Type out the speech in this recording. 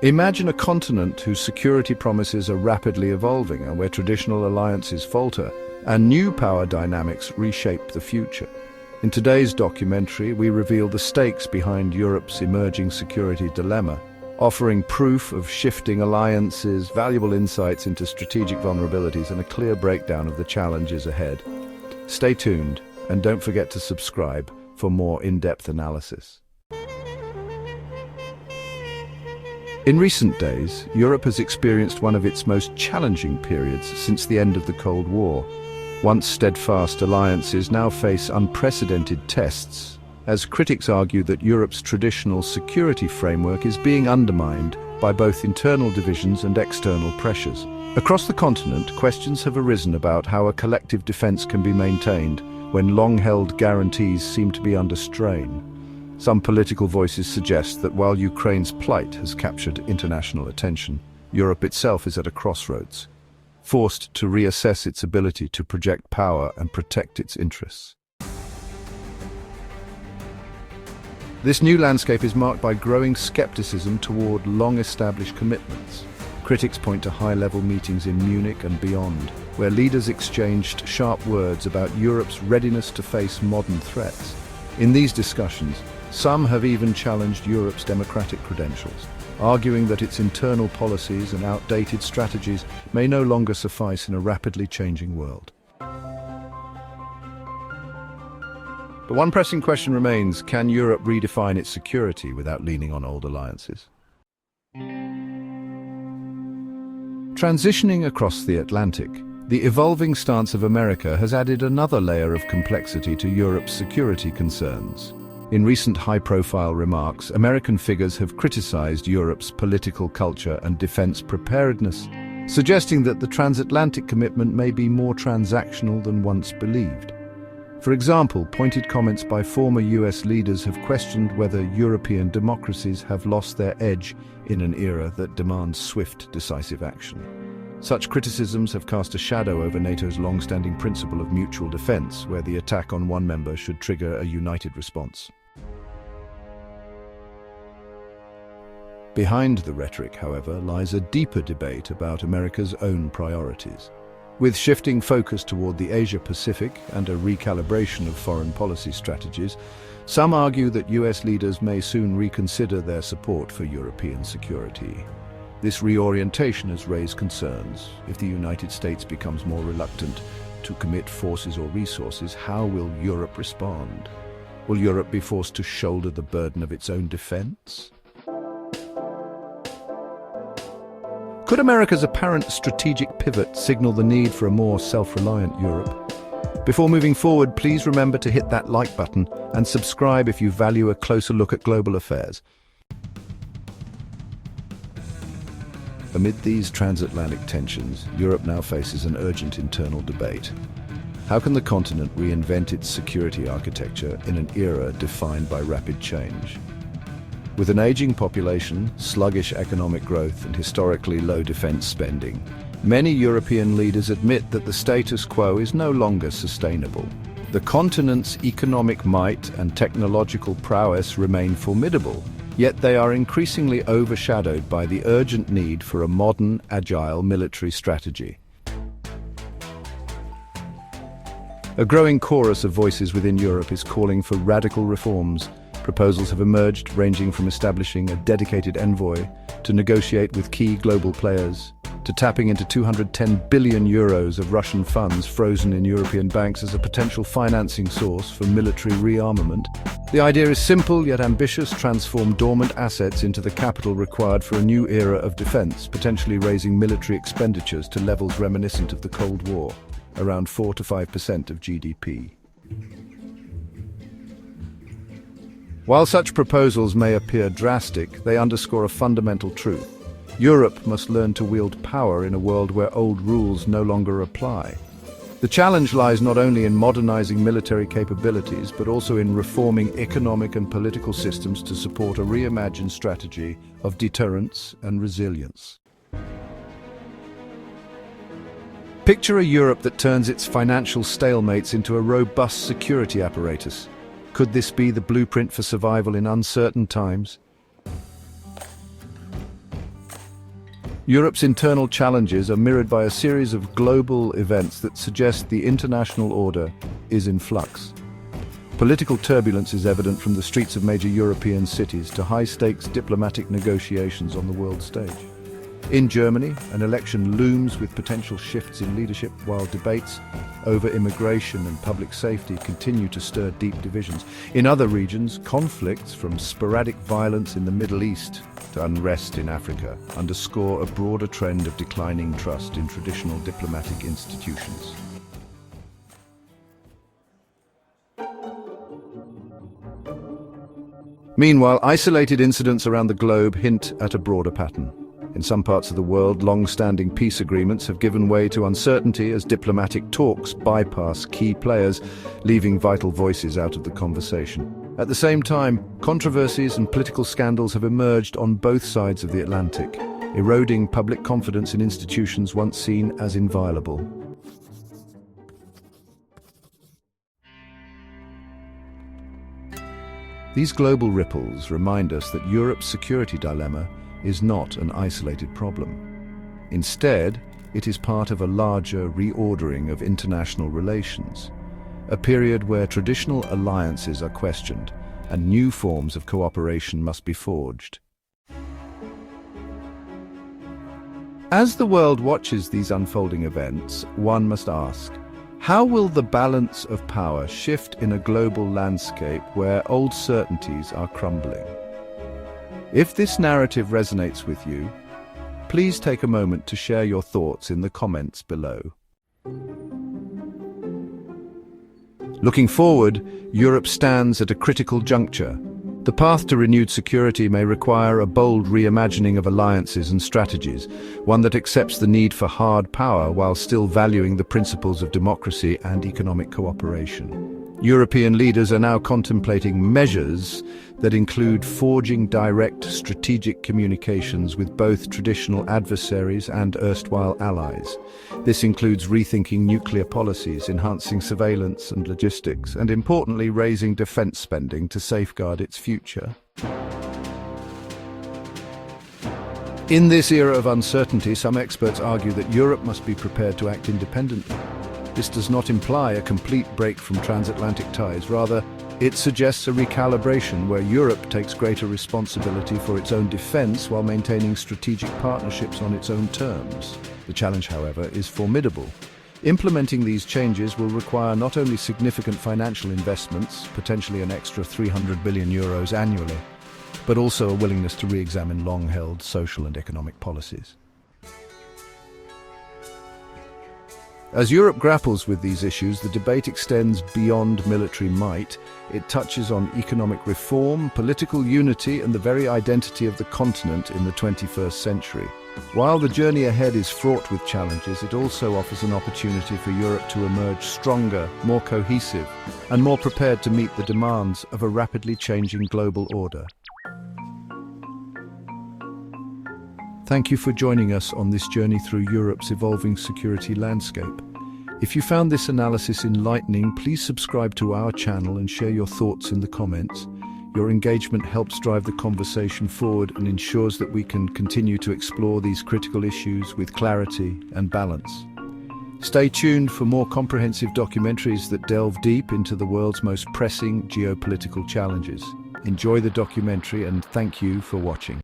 Imagine a continent whose security promises are rapidly evolving and where traditional alliances falter and new power dynamics reshape the future. In today's documentary, we reveal the stakes behind Europe's emerging security dilemma, offering proof of shifting alliances, valuable insights into strategic vulnerabilities, and a clear breakdown of the challenges ahead. Stay tuned, and don't forget to subscribe for more in-depth analysis. In recent days, Europe has experienced one of its most challenging periods since the end of the Cold War. Once steadfast alliances now face unprecedented tests, as critics argue that Europe's traditional security framework is being undermined by both internal divisions and external pressures. Across the continent, questions have arisen about how a collective defense can be maintained when long-held guarantees seem to be under strain. Some political voices suggest that while Ukraine's plight has captured international attention, Europe itself is at a crossroads, forced to reassess its ability to project power and protect its interests. This new landscape is marked by growing skepticism toward long-established commitments. Critics point to high-level meetings in Munich and beyond, where leaders exchanged sharp words about Europe's readiness to face modern threats. In these discussions, some have even challenged Europe's democratic credentials, arguing that its internal policies and outdated strategies may no longer suffice in a rapidly changing world. But one pressing question remains: can Europe redefine its security without leaning on old alliances? Transitioning across the Atlantic, the evolving stance of America has added another layer of complexity to Europe's security concerns. In recent high-profile remarks, American figures have criticized Europe's political culture and defense preparedness, suggesting that the transatlantic commitment may be more transactional than once believed. For example, pointed comments by former US leaders have questioned whether European democracies have lost their edge in an era that demands swift, decisive action. Such criticisms have cast a shadow over NATO's long-standing principle of mutual defense, where the attack on one member should trigger a united response. Behind the rhetoric, however, lies a deeper debate about America's own priorities. With shifting focus toward the Asia-Pacific and a recalibration of foreign policy strategies, some argue that US leaders may soon reconsider their support for European security. This reorientation has raised concerns. If the United States becomes more reluctant to commit forces or resources, how will Europe respond? Will Europe be forced to shoulder the burden of its own defense? Could America's apparent strategic pivot signal the need for a more self-reliant Europe? Before moving forward, please remember to hit that like button and subscribe if you value a closer look at global affairs. Amid these transatlantic tensions, Europe now faces an urgent internal debate. How can the continent reinvent its security architecture in an era defined by rapid change? With an aging population, sluggish economic growth, and historically low defense spending, many European leaders admit that the status quo is no longer sustainable. The continent's economic might and technological prowess remain formidable, yet they are increasingly overshadowed by the urgent need for a modern, agile military strategy. A growing chorus of voices within Europe is calling for radical reforms. Proposals have emerged, ranging from establishing a dedicated envoy to negotiate with key global players, to tapping into 210 billion euros of Russian funds frozen in European banks as a potential financing source for military rearmament. The idea is simple yet ambitious: transform dormant assets into the capital required for a new era of defense, potentially raising military expenditures to levels reminiscent of the Cold War, around 4 to 5% of GDP. While such proposals may appear drastic, they underscore a fundamental truth. Europe must learn to wield power in a world where old rules no longer apply. The challenge lies not only in modernizing military capabilities, but also in reforming economic and political systems to support a reimagined strategy of deterrence and resilience. Picture a Europe that turns its financial stalemates into a robust security apparatus. Could this be the blueprint for survival in uncertain times? Europe's internal challenges are mirrored by a series of global events that suggest the international order is in flux. Political turbulence is evident from the streets of major European cities to high-stakes diplomatic negotiations on the world stage. In Germany, an election looms with potential shifts in leadership, while debates over immigration and public safety continue to stir deep divisions. In other regions, conflicts, from sporadic violence in the Middle East to unrest in Africa, underscore a broader trend of declining trust in traditional diplomatic institutions. Meanwhile, isolated incidents around the globe hint at a broader pattern. In some parts of the world, long-standing peace agreements have given way to uncertainty as diplomatic talks bypass key players, leaving vital voices out of the conversation. At the same time, controversies and political scandals have emerged on both sides of the Atlantic, eroding public confidence in institutions once seen as inviolable. These global ripples remind us that Europe's security dilemma is not an isolated problem. Instead, it is part of a larger reordering of international relations, a period where traditional alliances are questioned and new forms of cooperation must be forged. As the world watches these unfolding events, one must ask, how will the balance of power shift in a global landscape where old certainties are crumbling? If this narrative resonates with you, please take a moment to share your thoughts in the comments below. Looking forward, Europe stands at a critical juncture. The path to renewed security may require a bold reimagining of alliances and strategies, one that accepts the need for hard power while still valuing the principles of democracy and economic cooperation. European leaders are now contemplating measures that include forging direct strategic communications with both traditional adversaries and erstwhile allies. This includes rethinking nuclear policies, enhancing surveillance and logistics, and importantly, raising defense spending to safeguard its future. In this era of uncertainty, some experts argue that Europe must be prepared to act independently. This does not imply a complete break from transatlantic ties. Rather, it suggests a recalibration where Europe takes greater responsibility for its own defense while maintaining strategic partnerships on its own terms. The challenge, however, is formidable. Implementing these changes will require not only significant financial investments, potentially an extra 300 billion euros annually, but also a willingness to re-examine long-held social and economic policies. As Europe grapples with these issues, the debate extends beyond military might. It touches on economic reform, political unity, and the very identity of the continent in the 21st century. While the journey ahead is fraught with challenges, it also offers an opportunity for Europe to emerge stronger, more cohesive, and more prepared to meet the demands of a rapidly changing global order. Thank you for joining us on this journey through Europe's evolving security landscape. If you found this analysis enlightening, please subscribe to our channel and share your thoughts in the comments. Your engagement helps drive the conversation forward and ensures that we can continue to explore these critical issues with clarity and balance. Stay tuned for more comprehensive documentaries that delve deep into the world's most pressing geopolitical challenges. Enjoy the documentary and thank you for watching.